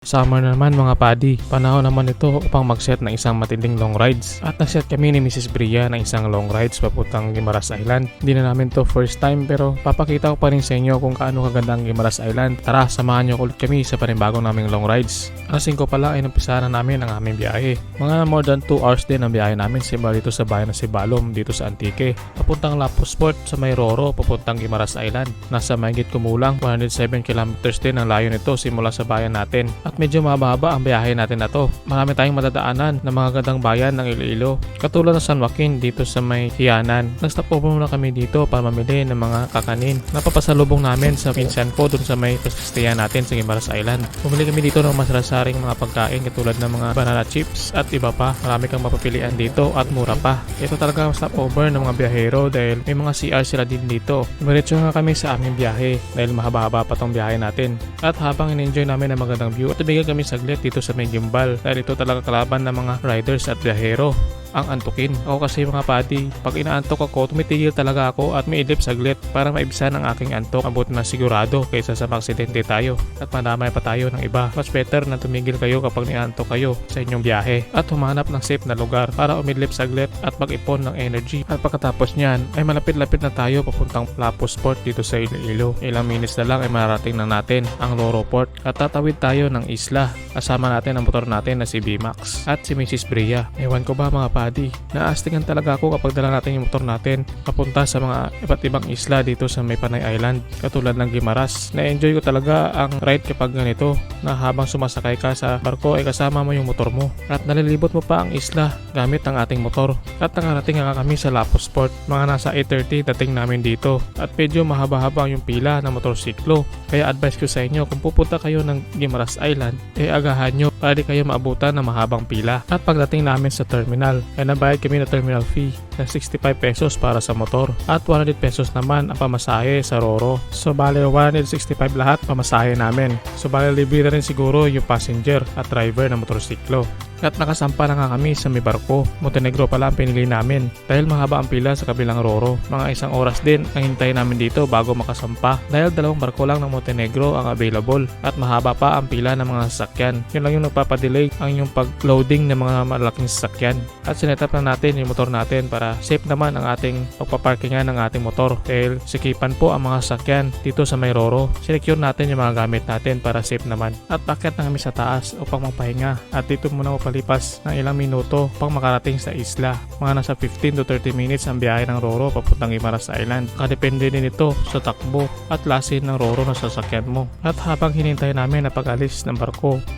Summer na naman mga padi, panahon naman ito upang mag-set ng isang matinding long rides. At nag-set kami ni Mrs. Bria ng isang long rides papuntang Guimaras Island. Hindi na namin to first time pero papakita ko pa rin sa inyo kung kaano kaganda ang Guimaras Island. Tara, samahan nyo ulit kami sa panibagong naming long rides. Alas 5 pala ay napisahan na namin ang aming biyahe. Mga more than 2 hours din ang biyahe namin simula dito sa bayan ng Sibalom dito sa Antique. Papuntang Lapusport sa may Roro papuntang Guimaras Island. Nasa mahigit kumulang 107 kilometers din ang layo nito simula sa bayan natin. At medyo mababa ang biyahe natin na to. Marami tayong madadaanan ng mga gandang bayan ng Iloilo. Katulad ng San Joaquin dito sa may Hianan. Nag-stop over muna kami dito para mamili ng mga kakanin. Napapasalubong namin sa pinsan ko dun sa may pastistayan natin sa Guimaras Island. Bumili kami dito ng masarasaring mga pagkain katulad ng mga banana chips at iba pa. Marami kang mapapilian dito at mura pa. Ito talaga ang stop over ng mga biyahero dahil may mga CR sila din dito. Dumiretso nga kami sa aming biyahe dahil mahaba-haba pa tong biyahe natin. At habang in-enjoy namin ang magandang view at ibigay kami saglit dito sa may gimbal dahil ito talaga kalaban ng mga riders at biyahero ang antukin. Ako kasi mga pati, pag inaantok ako, tumitigil talaga ako at may idlip saglit para maibisan ang aking antok. Abot na sigurado kaysa sa maksidente tayo at madamay pa tayo ng iba. Mas better na tumigil kayo kapag niantok kayo sa inyong biyahe at humanap ng safe na lugar para umidlip saglit at mag-ipon ng energy. At pagkatapos niyan ay malapit-lapit na tayo papuntang Lapusport dito sa Iloilo. Ilang minutes na lang ay marating na natin ang Roro Port at tatawid tayo ng isla. Kasama natin ang motor natin na si B-Max at si Mrs. Bria. Ewan ko ba mga padi, naastigan talaga ako kapag dala natin yung motor natin papunta sa mga iba't ibang isla dito sa may Panay Island katulad ng Guimaras. Na-enjoy ko talaga ang ride kapag ganito na habang sumasakay ka sa barko ay kasama mo yung motor mo at nalilibot mo pa ang isla gamit ang ating motor. At nakarating nga kami sa Lapusport, mga nasa 8:30 dating namin dito at medyo mahaba-haba yung pila ng motorsiklo. Kaya advice ko sa inyo kung pupunta kayo ng Guimaras Island agahan nyo para di kayo maabutan ng mahabang pila. At pagdating namin sa terminal ay nabayad kami na terminal fee na 65 pesos para sa motor at 100 pesos naman ang pamasahe sa Roro. So bale 165 lahat pamasahe namin. So bale libre na rin siguro yung passenger at driver ng motorsiklo. At nakasampa na nga kami sa may barko. Montenegro pala ang pinili namin dahil mahaba ang pila sa kabilang Roro. Mga 1 oras din ang hintay namin dito bago makasampa dahil 2 barko lang ng Montenegro ang available at mahaba pa ang pila ng mga sasakyan. Yun lang yung nagpapadelay ang yung pag-loading ng mga malaking sasakyan. At sinetap na natin yung motor natin para safe naman ang ating pagpaparkingan ng ating motor dahil sikipan po ang mga sasakyan dito sa may Roro. Sinecure natin yung mga gamit natin para safe naman. At paket na kami sa taas upang magpahinga at dito muna palipas ng ilang minuto pang makarating sa isla. Mga nasa 15 to 30 minutes ang biyahe ng Roro papuntang Guimaras Island. Kadepende din ito sa takbo at lasin ng Roro na sasakyan mo. At habang hinintay namin na pag-alis ng barko